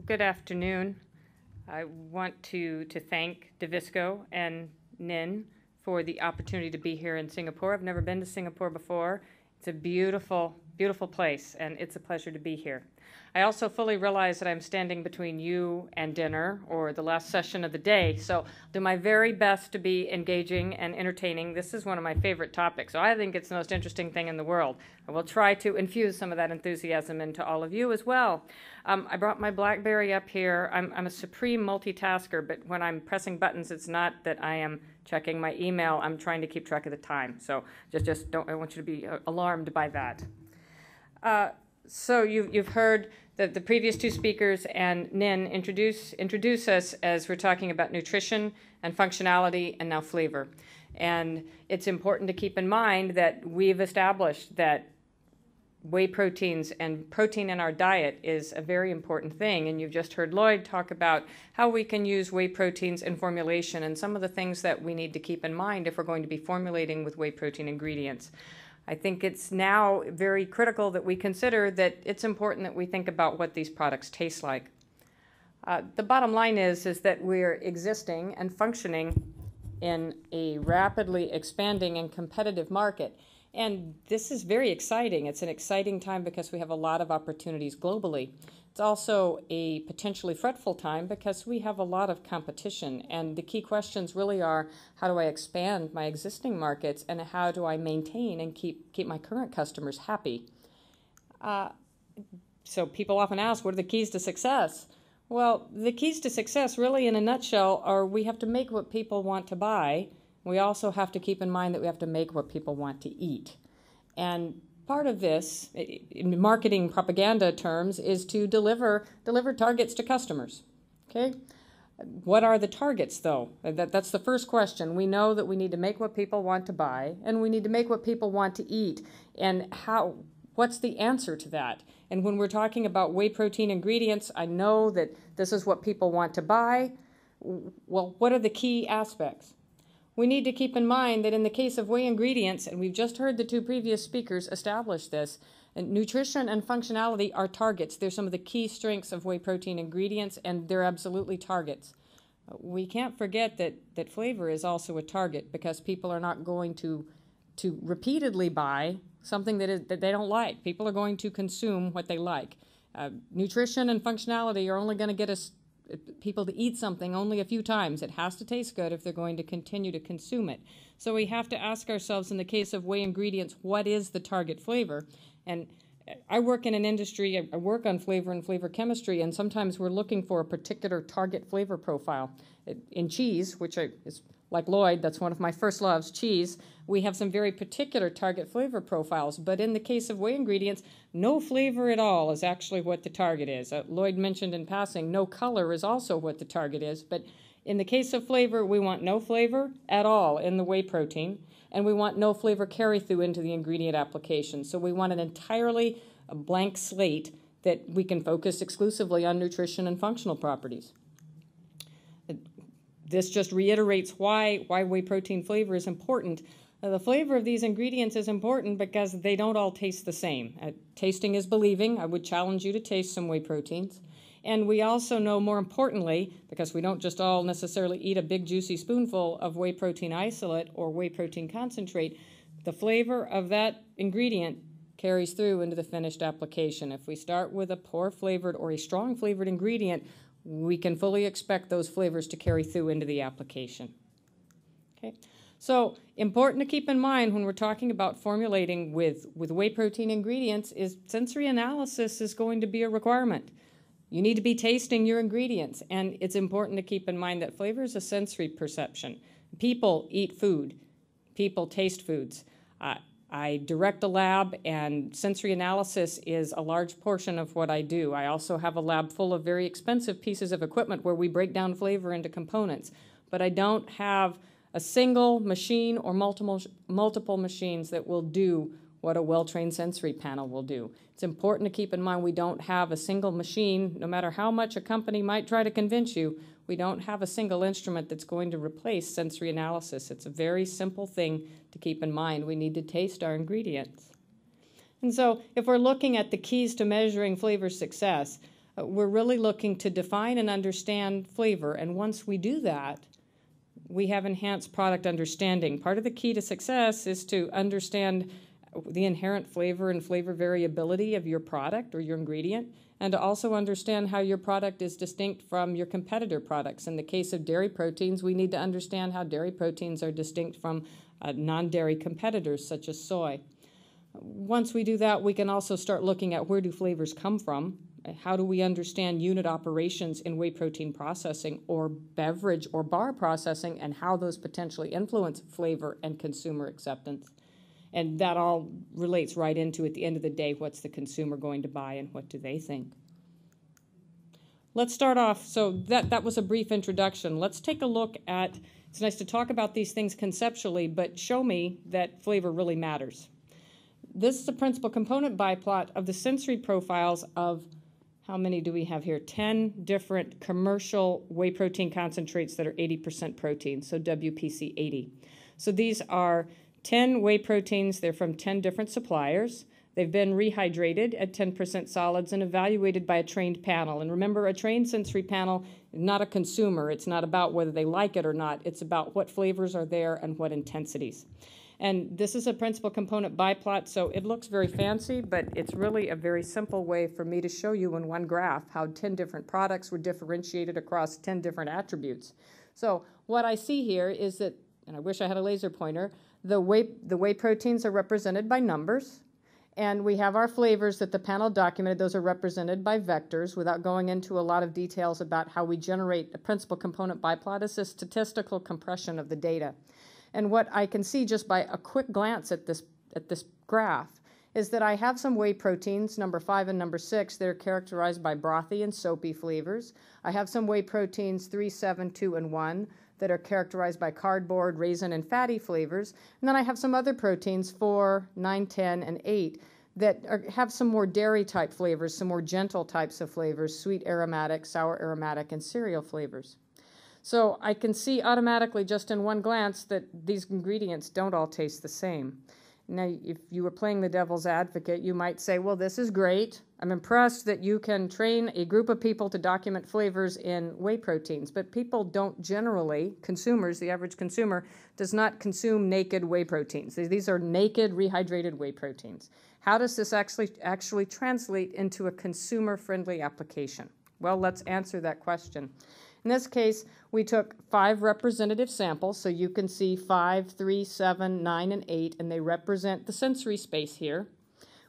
Good afternoon. I want to thank Davisco and Nin for the opportunity to be here in Singapore. I've never been to Singapore before. It's a beautiful, beautiful place, and it's a pleasure to be here. I also fully realize that I'm standing between you and dinner, or the last session of the day, so I'll do my very best to be engaging and entertaining. This is one of my favorite topics, so I think it's the most interesting thing in the world. I will try to infuse some of that enthusiasm into all of you as well. I brought my BlackBerry up here. I'm a supreme multitasker, but when I'm pressing buttons, it's not that I am checking my email. I'm trying to keep track of the time, so just don't. I want you to be alarmed by that. So you've heard the previous two speakers and Nin introduce us as we're talking about nutrition and functionality and now flavor. And it's important to keep in mind that we've established that whey proteins and protein in our diet is a very important thing. And you've just heard Lloyd talk about how we can use whey proteins in formulation and some of the things that we need to keep in mind if we're going to be formulating with whey protein ingredients. I think it's now very critical that we consider that it's important that we think about what these products taste like. The bottom line is that we're existing and functioning in a rapidly expanding and competitive market. And this is very exciting. It's an exciting time because we have a lot of opportunities globally. It's also a potentially fretful time because we have a lot of competition. And the key questions really are, how do I expand my existing markets and how do I maintain and keep my current customers happy? So people often ask, what are the keys to success? Well, the keys to success really in a nutshell are we have to make what people want to buy. We also have to keep in mind that we have to make what people want to eat. And part of this, in marketing propaganda terms, is to deliver targets to customers. Okay? What are the targets, though? That's the first question. We know that we need to make what people want to buy, and we need to make what people want to eat. And what's the answer to that? And when we're talking about whey protein ingredients, I know that this is what people want to buy. Well, what are the key aspects? We need to keep in mind that in the case of whey ingredients, and we've just heard the two previous speakers establish this, and nutrition and functionality are targets. They're some of the key strengths of whey protein ingredients, and they're absolutely targets. We can't forget that flavor is also a target because people are not going to repeatedly buy something that they don't like. People are going to consume what they like. Nutrition and functionality are only going to get people to eat something only a few times. It has to taste good if they're going to continue to consume it. So we have to ask ourselves, in the case of whey ingredients, what is the target flavor? And I work in an industry, I work on flavor and flavor chemistry, and sometimes we're looking for a particular target flavor profile. In cheese, which is like Lloyd, that's one of my first loves, cheese, we have some very particular target flavor profiles. But in the case of whey ingredients, no flavor at all is actually what the target is. Lloyd mentioned in passing, no color is also what the target is. But in the case of flavor, we want no flavor at all in the whey protein, and we want no flavor carry through into the ingredient application. So we want an entirely blank slate that we can focus exclusively on nutrition and functional properties. This just reiterates why whey protein flavor is important. The flavor of these ingredients is important because they don't all taste the same. Tasting is believing. I would challenge you to taste some whey proteins. And we also know, more importantly, because we don't just all necessarily eat a big juicy spoonful of whey protein isolate or whey protein concentrate, the flavor of that ingredient carries through into the finished application. If we start with a poor flavored or a strong flavored ingredient, we can fully expect those flavors to carry through into the application. Okay, so important to keep in mind when we're talking about formulating with whey protein ingredients is sensory analysis is going to be a requirement. You need to be tasting your ingredients, and it's important to keep in mind that flavor is a sensory perception. People eat food. People taste foods. I direct a lab, and sensory analysis is a large portion of what I do. I also have a lab full of very expensive pieces of equipment where we break down flavor into components. But I don't have a single machine or multiple machines that will do what a well-trained sensory panel will do. It's important to keep in mind we don't have a single machine, no matter how much a company might try to convince you, we don't have a single instrument that's going to replace sensory analysis. It's a very simple thing to keep in mind. We need to taste our ingredients. And so if we're looking at the keys to measuring flavor success, We're really looking to define and understand flavor, and once we do that, we have enhanced product understanding. Part of the key to success is to understand the inherent flavor and flavor variability of your product or your ingredient, and to also understand how your product is distinct from your competitor products. In the case of dairy proteins, we need to understand how dairy proteins are distinct from non-dairy competitors such as soy. Once we do that, we can also start looking at where do flavors come from. How do we understand unit operations in whey protein processing or beverage or bar processing, and how those potentially influence flavor and consumer acceptance? And that all relates right into, at the end of the day, what's the consumer going to buy and what do they think? Let's start off, so that was a brief introduction. Let's take a look at, it's nice to talk about these things conceptually, but show me that flavor really matters. This is a principal component biplot of the sensory profiles of, how many do we have here? 10 different commercial whey protein concentrates that are 80% protein, so WPC 80. So these are 10 whey proteins. They're from 10 different suppliers. They've been rehydrated at 10% solids and evaluated by a trained panel. And remember, a trained sensory panel is not a consumer. It's not about whether they like it or not. It's about what flavors are there and what intensities. And this is a principal component biplot, so it looks very fancy, but it's really a very simple way for me to show you in one graph how 10 different products were differentiated across 10 different attributes. So what I see here is that, and I wish I had a laser pointer, the whey proteins are represented by numbers, and we have our flavors that the panel documented. Those are represented by vectors. Without going into a lot of details about how we generate a principal component biplot, is a statistical compression of the data. And what I can see just by a quick glance at this graph is that I have some whey proteins, number 5 and number 6, that are characterized by brothy and soapy flavors. I have some whey proteins 3, 7, 2, and 1 that are characterized by cardboard, raisin, and fatty flavors. And then I have some other proteins, 4, 9, 10, and 8, that have some more dairy-type flavors, some more gentle types of flavors, sweet aromatic, sour aromatic, and cereal flavors. So I can see automatically just in one glance that these ingredients don't all taste the same. Now, if you were playing the devil's advocate, you might say, well, this is great. I'm impressed that you can train a group of people to document flavors in whey proteins, but people don't generally, consumers, the average consumer, does not consume naked whey proteins. These are naked, rehydrated whey proteins. How does this actually translate into a consumer-friendly application? Well, let's answer that question. In this case, we took 5 representative samples, so you can see 5, 3, 7, 9, and 8, and they represent the sensory space here.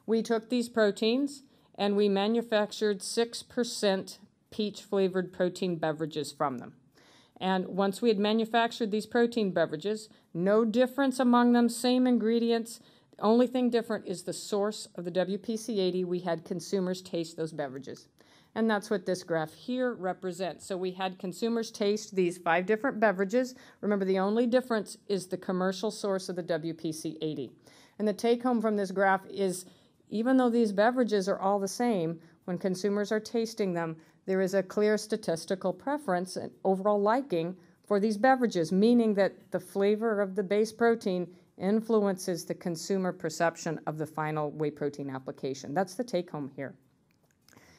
We took these proteins, and we manufactured 6% peach-flavored protein beverages from them. And once we had manufactured these protein beverages, no difference among them, same ingredients. The only thing different is the source of the WPC80. We had consumers taste those beverages. And that's what this graph here represents. So we had consumers taste these 5 different beverages. Remember, the only difference is the commercial source of the WPC80. And the take-home from this graph is, even though these beverages are all the same, when consumers are tasting them, there is a clear statistical preference and overall liking for these beverages, meaning that the flavor of the base protein influences the consumer perception of the final whey protein application. That's the take-home here.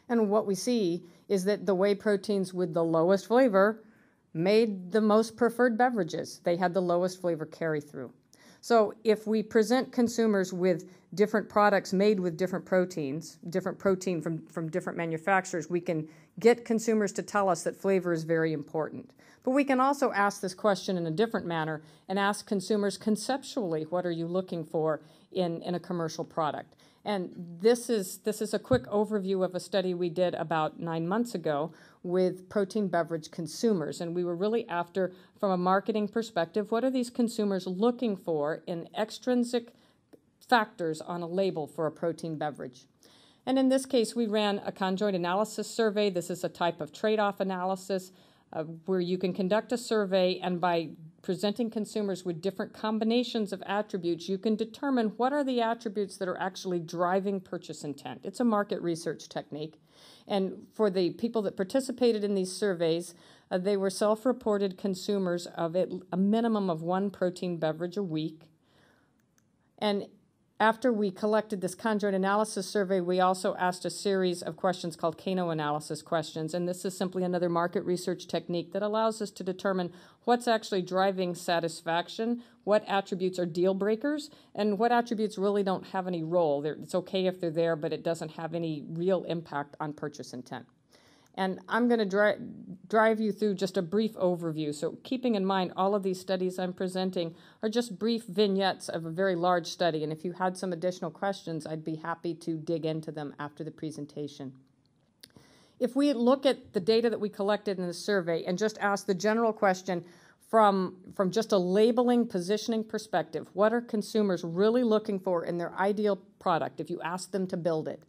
And what we see is that the whey proteins with the lowest flavor made the most preferred beverages. They had the lowest flavor carry-through. So if we present consumers with different products made with different proteins, different protein from different manufacturers, we can get consumers to tell us that flavor is very important. But we can also ask this question in a different manner and ask consumers conceptually, what are you looking for in a commercial product? And this is a quick overview of a study we did about 9 months ago with protein beverage consumers. And we were really after, from a marketing perspective, what are these consumers looking for in extrinsic factors on a label for a protein beverage? And in this case, we ran a conjoint analysis survey. This is a type of trade-off analysis where you can conduct a survey, and by presenting consumers with different combinations of attributes, you can determine what are the attributes that are actually driving purchase intent. It's a market research technique. And for the people that participated in these surveys, they were self-reported consumers of a minimum of 1 protein beverage a week. And After we collected this conjoint analysis survey, we also asked a series of questions called Kano analysis questions, and this is simply another market research technique that allows us to determine what's actually driving satisfaction, what attributes are deal breakers, and what attributes really don't have any role. It's okay if they're there, but it doesn't have any real impact on purchase intent. And I'm going to drive you through just a brief overview. So keeping in mind all of these studies I'm presenting are just brief vignettes of a very large study. And if you had some additional questions, I'd be happy to dig into them after the presentation. If we look at the data that we collected in the survey and just ask the general question from just a labeling, positioning perspective, what are consumers really looking for in their ideal product if you ask them to build it?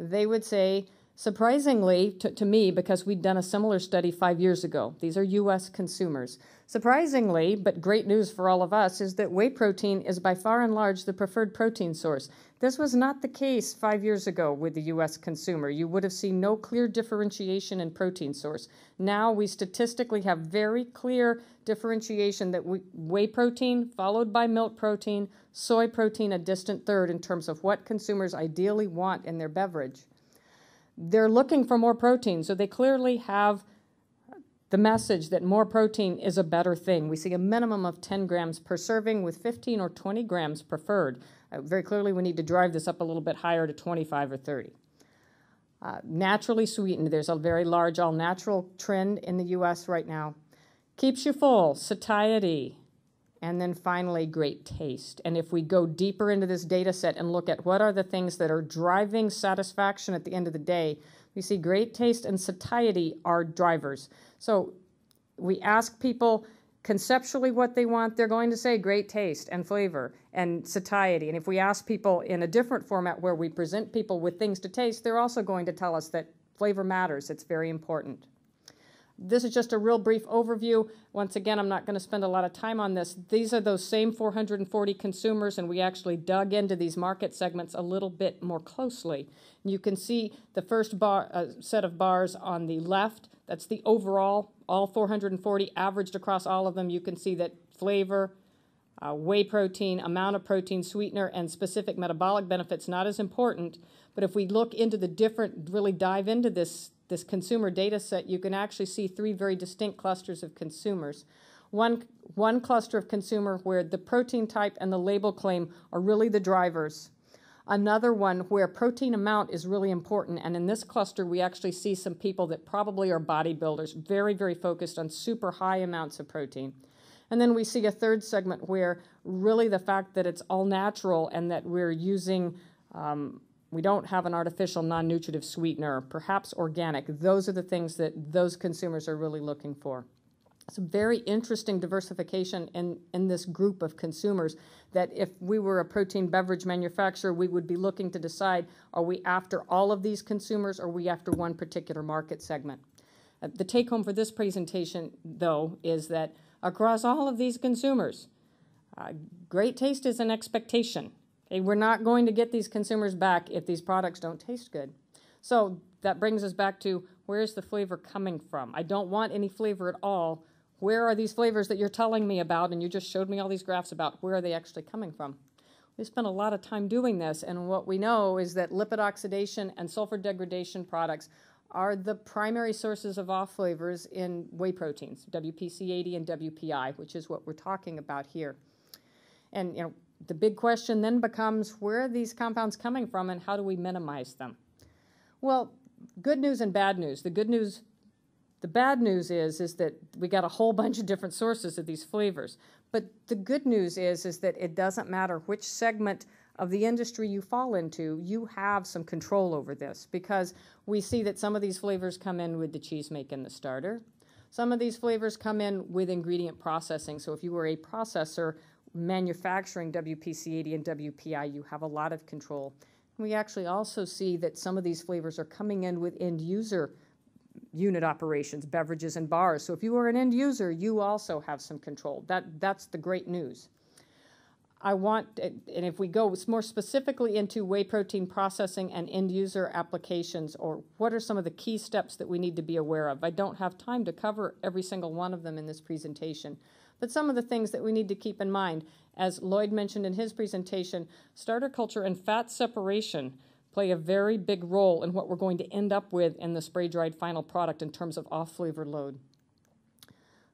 They would say, surprisingly, to me, because we'd done a similar study 5 years ago, these are U.S. consumers. Surprisingly, but great news for all of us, is that whey protein is by far and large the preferred protein source. This was not the case 5 years ago with the U.S. consumer. You would have seen no clear differentiation in protein source. Now we statistically have very clear differentiation that whey protein followed by milk protein, soy protein a distant third in terms of what consumers ideally want in their beverage. They're looking for more protein, so they clearly have the message that more protein is a better thing. We see a minimum of 10 grams per serving with 15 or 20 grams preferred. Very clearly we need to drive this up a little bit higher to 25 or 30. Naturally sweetened, there's a very large all-natural trend in the U.S. right now. Keeps you full, satiety, and then finally, great taste. And if we go deeper into this data set and look at what are the things that are driving satisfaction at the end of the day, we see great taste and satiety are drivers. So we ask people conceptually what they want, they're going to say great taste and flavor and satiety. And if we ask people in a different format where we present people with things to taste, they're also going to tell us that flavor matters. It's very important. This is just a real brief overview. Once again, I'm not going to spend a lot of time on this. These are those same 440 consumers, and we actually dug into these market segments a little bit more closely. You can see the first set of bars on the left. That's the overall, all 440 averaged across all of them. You can see that flavor, whey protein, amount of protein, sweetener, and specific metabolic benefits not as important. But if we look into the different, really dive into this consumer data set, you can actually see three very distinct clusters of consumers. One cluster of consumer where the protein type and the label claim are really the drivers. Another one where protein amount is really important, and in this cluster we actually see some people that probably are bodybuilders, very, very focused on super high amounts of protein. And then we see a third segment where really the fact that it's all natural and that we're using we don't have an artificial non-nutritive sweetener, perhaps organic. Those are the things that those consumers are really looking for. It's a very interesting diversification in this group of consumers that if we were a protein beverage manufacturer, we would be looking to decide, are we after all of these consumers or are we after one particular market segment? The take home for this presentation, though, is that across all of these consumers, great taste is an expectation. Okay, we're not going to get these consumers back if these products don't taste good. So that brings us back to, where's the flavor coming from? I don't want any flavor at all. Where are these flavors that you're telling me about, and you just showed me all these graphs about, where are they actually coming from? We spent a lot of time doing this, and what we know is that lipid oxidation and sulfur degradation products are the primary sources of off flavors in whey proteins, WPC80 and WPI, which is what we're talking about here. And the big question then becomes, where are these compounds coming from and how do we minimize them? Well, good news and bad news. The bad news is that we got a whole bunch of different sources of these flavors. But the good news is that it doesn't matter which segment of the industry you fall into, you have some control over this, because we see that some of these flavors come in with the cheese make in the starter. Some of these flavors come in with ingredient processing. So if you were a processor manufacturing WPC80 and WPI, you have a lot of control. We actually also see that some of these flavors are coming in with end user unit operations, beverages and bars. So if you are an end user, you also have some control. That's the great news. And if we go more specifically into whey protein processing and end user applications, or what are some of the key steps that we need to be aware of? I don't have time to cover every single one of them in this presentation, But some of the things that we need to keep in mind, as Lloyd mentioned in his presentation, starter culture and fat separation play a very big role in what we're going to end up with in the spray-dried final product in terms of off-flavor load.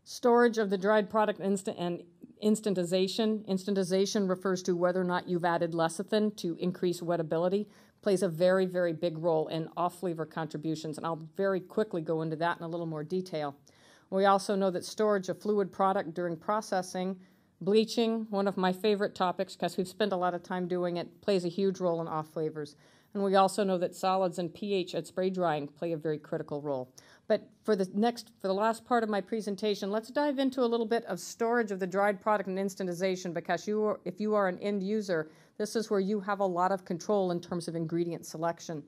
Storage of the dried product and instantization. Instantization refers to whether or not you've added lecithin to increase wettability. Plays a very, very big role in off-flavor contributions, and I'll very quickly go into that in a little more detail. We also know that storage of fluid product during processing, bleaching, one of my favorite topics because we've spent a lot of time doing it, plays a huge role in off-flavors. And we also know that solids and pH at spray drying play a very critical role. But for the last part of my presentation, let's dive into a little bit of storage of the dried product and instantization, because if you are an end user, this is where you have a lot of control in terms of ingredient selection.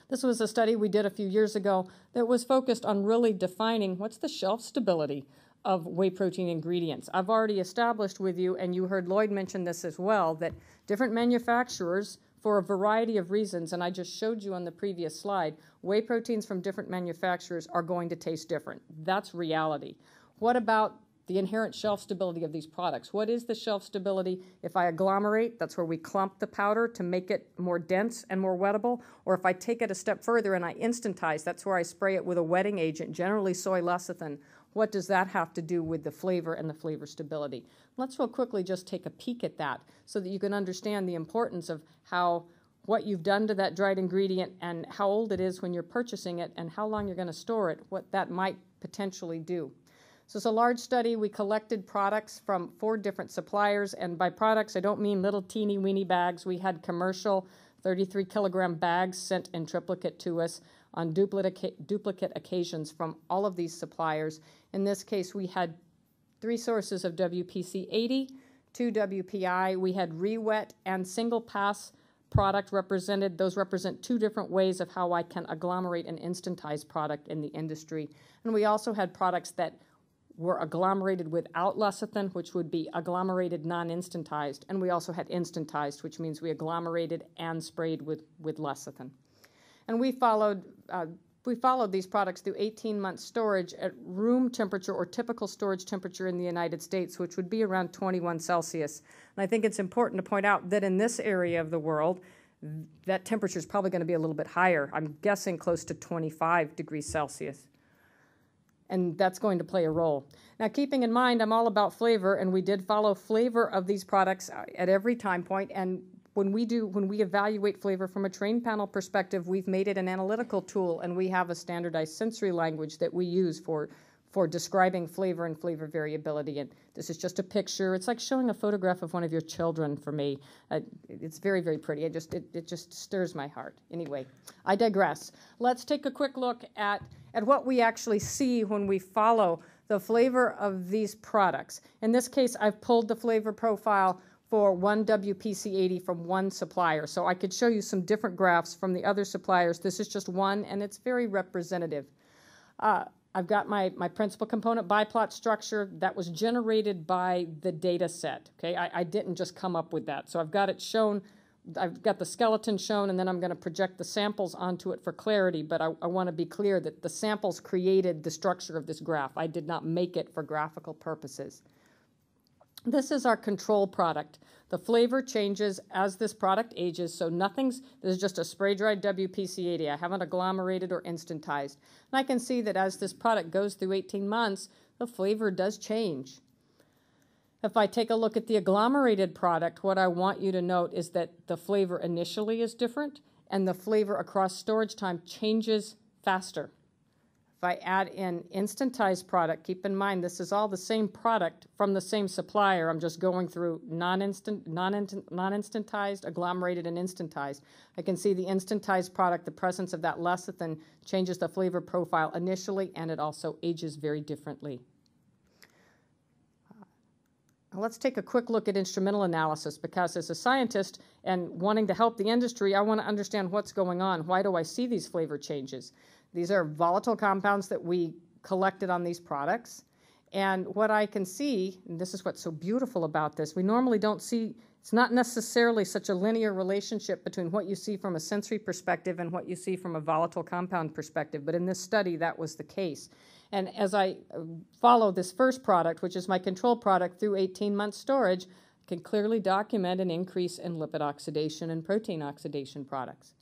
This was a study we did a few years ago that was focused on really defining what's the shelf stability of whey protein ingredients. I've already established with you, and you heard Lloyd mention this as well, that different manufacturers, for a variety of reasons, and I just showed you on the previous slide, whey proteins from different manufacturers are going to taste different. That's reality. What about the inherent shelf stability of these products? What is the shelf stability? If I agglomerate, that's where we clump the powder to make it more dense and more wettable. Or if I take it a step further and I instantize, that's where I spray it with a wetting agent, generally soy lecithin. What does that have to do with the flavor and the flavor stability? Let's real quickly just take a peek at that so that you can understand the importance of what you've done to that dried ingredient and how old it is when you're purchasing it and how long you're going to store it, what that might potentially do. So it's a large study. We collected products from 4 different suppliers, and by products I don't mean little teeny weeny bags. We had commercial 33 kilogram bags sent in triplicate to us on duplicate occasions from all of these suppliers. In this case, we had 3 sources of WPC 80, 2 WPI. We had re-wet and single pass product represented. Those represent 2 different ways of how I can agglomerate an instantized product in the industry. And we also had products that were agglomerated without lecithin, which would be agglomerated non-instantized. And we also had instantized, which means we agglomerated and sprayed with lecithin. And we followed these products through 18-month storage at room temperature or typical storage temperature in the United States, which would be around 21 Celsius. And I think it's important to point out that in this area of the world, that temperature is probably going to be a little bit higher. I'm guessing close to 25 degrees Celsius. And that's going to play a role. Now, keeping in mind, I'm all about flavor, and we did follow flavor of these products at every time point. And when we evaluate flavor from a trained panel perspective, we've made it an analytical tool, and we have a standardized sensory language that we use for describing flavor and flavor variability. And this is just a picture. It's like showing a photograph of one of your children for me. It's very, very pretty. It just stirs my heart. Anyway, I digress. Let's take a quick look at what we actually see when we follow the flavor of these products. In this case, I've pulled the flavor profile for 1 WPC 80 from 1 supplier. So I could show you some different graphs from the other suppliers. This is just one, and it's very representative. I've got my principal component biplot structure that was generated by the data set. Okay, I didn't just come up with that. So I've got it shown. I've got the skeleton shown, and then I'm going to project the samples onto it for clarity, but I want to be clear that the samples created the structure of this graph. I did not make it for graphical purposes. This is our control product. The flavor changes as this product ages, so this is just a spray-dried WPC 80. I haven't agglomerated or instantized. And I can see that as this product goes through 18 months, the flavor does change. If I take a look at the agglomerated product, what I want you to note is that the flavor initially is different, and the flavor across storage time changes faster. If I add in instantized product, keep in mind this is all the same product from the same supplier. I'm just going through non-instantized, agglomerated, and instantized. I can see the instantized product, the presence of that lecithin changes the flavor profile initially, and it also ages very differently. Let's take a quick look at instrumental analysis, because as a scientist and wanting to help the industry, I want to understand what's going on. Why do I see these flavor changes? These are volatile compounds that we collected on these products. And what I can see, and this is what's so beautiful about this, we normally don't see, it's not necessarily such a linear relationship between what you see from a sensory perspective and what you see from a volatile compound perspective. But in this study, that was the case. And as I follow this first product, which is my control product, through 18-month storage, I can clearly document an increase in lipid oxidation and protein oxidation products.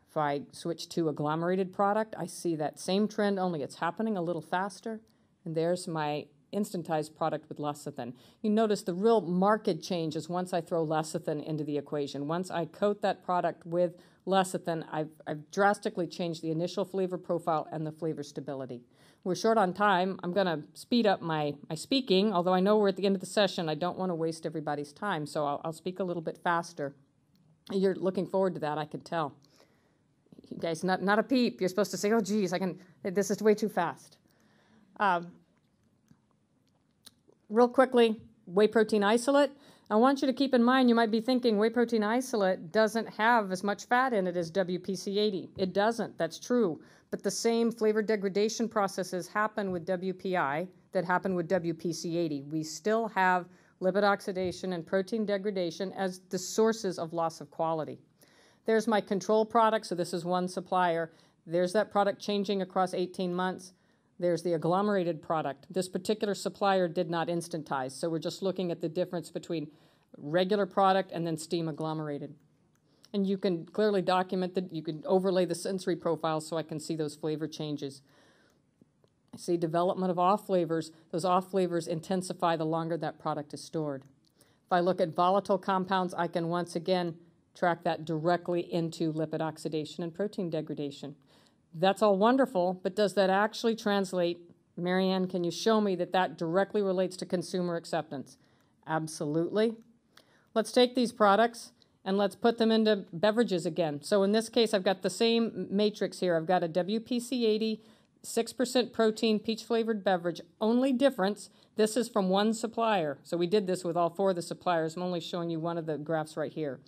If I switch to agglomerated product, I see that same trend, only it's happening a little faster. And there's my instantized product with lecithin. You notice the real marked change is once I throw lecithin into the equation. Once I coat that product with lecithin, I've drastically changed the initial flavor profile and the flavor stability. We're short on time. I'm going to speed up my speaking, although I know we're at the end of the session. I don't want to waste everybody's time, so I'll speak a little bit faster. You're looking forward to that, I can tell. You guys, not a peep. You're supposed to say, oh, geez, this is way too fast. Real quickly, whey protein isolate. I want you to keep in mind, you might be thinking whey protein isolate doesn't have as much fat in it as WPC80. It doesn't, that's true. But the same flavor degradation processes happen with WPI that happen with WPC80. We still have lipid oxidation and protein degradation as the sources of loss of quality. There's my control product, so this is one supplier. There's that product changing across 18 months. There's the agglomerated product. This particular supplier did not instantize, so we're just looking at the difference between regular product and then steam agglomerated. And you can clearly document that. You can overlay the sensory profile so I can see those flavor changes. I see development of off flavors. Those off flavors intensify the longer that product is stored. If I look at volatile compounds, I can once again track that directly into lipid oxidation and protein degradation. That's all wonderful, but does that actually translate? MaryAnne, can you show me that that directly relates to consumer acceptance? Absolutely. Let's take these products and let's put them into beverages again. So in this case, I've got the same matrix here. I've got a WPC80, 6% protein, peach-flavored beverage. Only difference, this is from one supplier. So we did this with all 4 of the suppliers. I'm only showing you one of the graphs right here.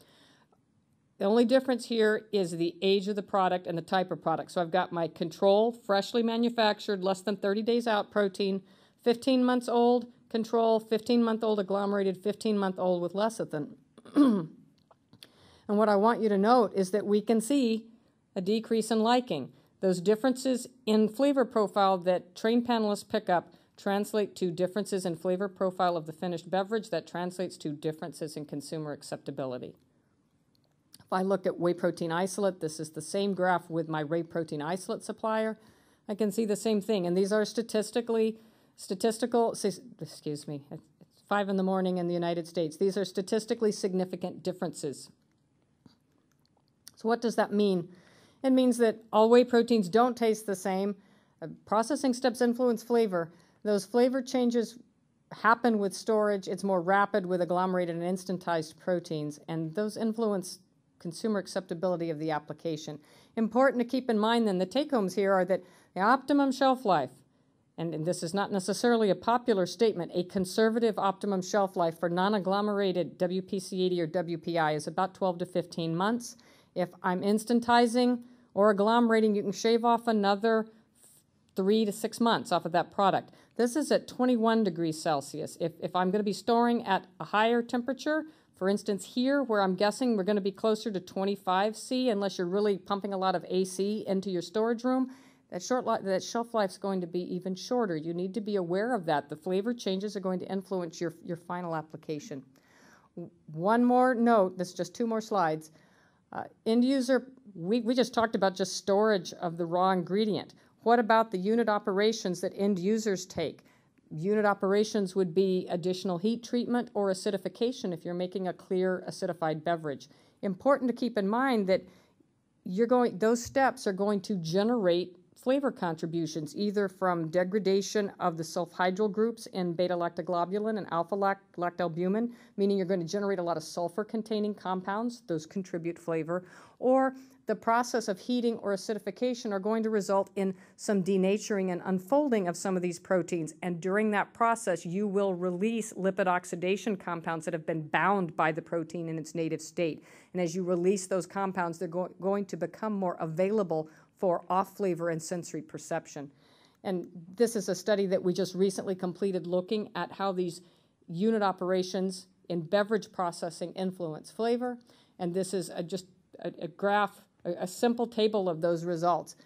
The only difference here is the age of the product and the type of product. So I've got my control, freshly manufactured, less than 30 days out protein, 15 months old control, 15-month-old agglomerated, 15-month-old with lecithin. And what I want you to note is that we can see a decrease in liking. Those differences in flavor profile that trained panelists pick up translate to differences in flavor profile of the finished beverage that translates to differences in consumer acceptability. If I look at whey protein isolate, this is the same graph with my whey protein isolate supplier. I can see the same thing, and these are statistical, excuse me, it's 5 in the morning in the United States. These are statistically significant differences. So what does that mean? It means that all whey proteins don't taste the same. Processing steps influence flavor. Those flavor changes happen with storage. It's more rapid with agglomerated and instantized proteins, and those influence consumer acceptability of the application. Important to keep in mind then, the take-homes here are that the optimum shelf life, and this is not necessarily a popular statement, a conservative optimum shelf life for non-agglomerated WPC80 or WPI is about 12 to 15 months. If I'm instantizing or agglomerating, you can shave off another 3 to 6 months off of that product. This is at 21 degrees Celsius. If I'm going to be storing at a higher temperature, for instance, here, where I'm guessing we're going to be closer to 25 C, unless you're really pumping a lot of AC into your storage room, that shelf life is going to be even shorter. You need to be aware of that. The flavor changes are going to influence your final application. One more note, this is just 2 more slides. End user, we just talked about just storage of the raw ingredient. What about the unit operations that end users take? Unit operations would be additional heat treatment or acidification if you're making a clear acidified beverage. Important to keep in mind that those steps are going to generate flavor contributions, either from degradation of the sulfhydryl groups in beta-lactoglobulin and alpha-lactalbumin, meaning you're going to generate a lot of sulfur-containing compounds, those contribute flavor, or the process of heating or acidification are going to result in some denaturing and unfolding of some of these proteins, and during that process you will release lipid oxidation compounds that have been bound by the protein in its native state. And as you release those compounds, they're going to become more available for off-flavor and sensory perception. And this is a study that we just recently completed looking at how these unit operations in beverage processing influence flavor. And this is just a graph, a simple table of those results.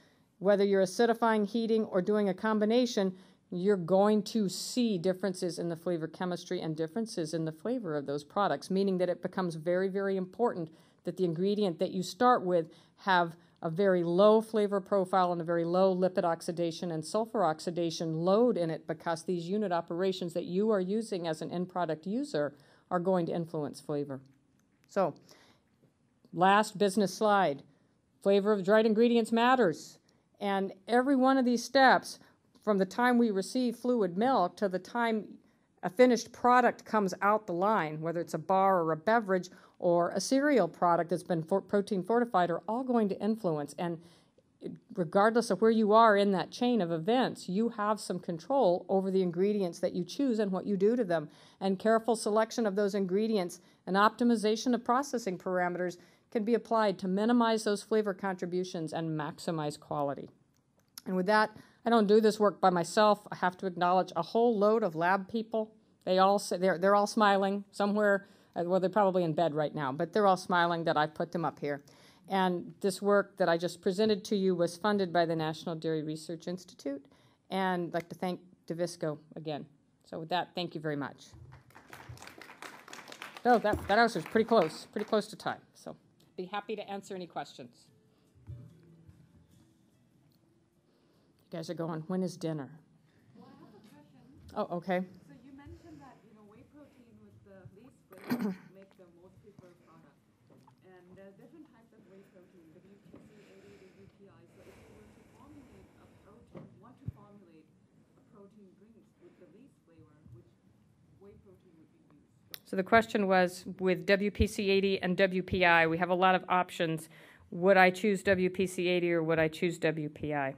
whether you're acidifying, heating, or doing a combination, you're going to see differences in the flavor chemistry and differences in the flavor of those products, meaning that it becomes very, very important that the ingredient that you start with have a very low flavor profile and a very low lipid oxidation and sulfur oxidation load in it, because these unit operations that you are using as an end product user are going to influence flavor. So, last business slide. Flavor of dried ingredients matters. And every one of these steps, from the time we receive fluid milk to the time a finished product comes out the line, whether it's a bar or a beverage or a cereal product that's been protein fortified, are all going to influence. And regardless of where you are in that chain of events, you have some control over the ingredients that you choose and what you do to them. And careful selection of those ingredients and optimization of processing parameters can be applied to minimize those flavor contributions and maximize quality. And with that, I don't do this work by myself. I have to acknowledge a whole load of lab people. They all say, they're all smiling somewhere. Well, they're probably in bed right now, but they're all smiling that I put them up here. And this work that I just presented to you was funded by the National Dairy Research Institute. And I'd like to thank Davisco again. So with that, thank you very much. Oh, that answer is pretty close to time. So be happy to answer any questions. You guys are going, when is dinner? Well, I have a question. Oh, okay. So you mentioned that, whey protein with the least flavor make the most preferred product. And there are different types of whey protein, WPC80, WPI. So if you were to formulate a protein drink with the least flavor, which whey protein would you use? So the question was, with WPC80 and WPI, we have a lot of options. Would I choose WPC80 or would I choose WPI?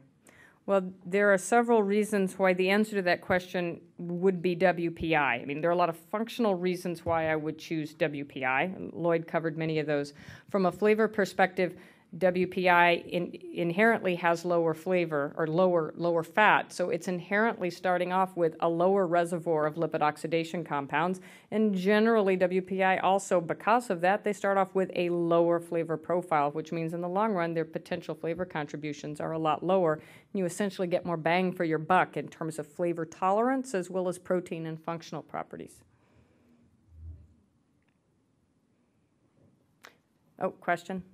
Well, there are several reasons why the answer to that question would be WPI. I mean, there are a lot of functional reasons why I would choose WPI. Lloyd covered many of those. From a flavor perspective, WPI inherently has lower flavor or lower fat, so it's inherently starting off with a lower reservoir of lipid oxidation compounds. And generally, WPI also, because of that, they start off with a lower flavor profile, which means in the long run, their potential flavor contributions are a lot lower. You essentially get more bang for your buck in terms of flavor tolerance as well as protein and functional properties. Oh, question?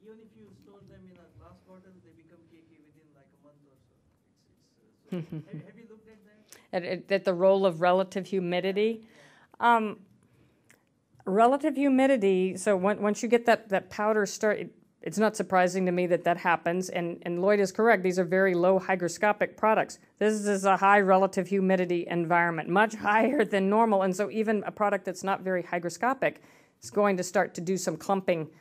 Even if you store them in a glass bottle, they become cakey within like a month or so. Have you looked at that? At the role of relative humidity? Relative humidity, so once you get that powder start, it's not surprising to me that happens. And Lloyd is correct. These are very low hygroscopic products. This is a high relative humidity environment, much higher than normal. And so even a product that's not very hygroscopic is going to start to do some clumping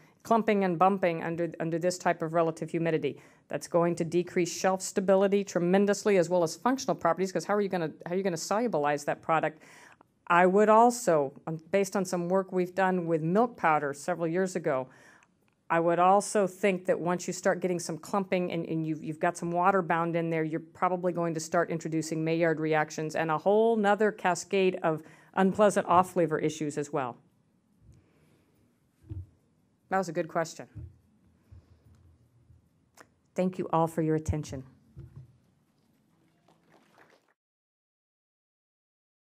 and bumping under this type of relative humidity. That's going to decrease shelf stability tremendously, as well as functional properties, because how are you going to solubilize that product? I would also, based on some work we've done with milk powder several years ago, I would also think that once you start getting some clumping and you've got some water bound in there, you're probably going to start introducing Maillard reactions and a whole nother cascade of unpleasant off-flavor issues as well. That was a good question. Thank you all for your attention.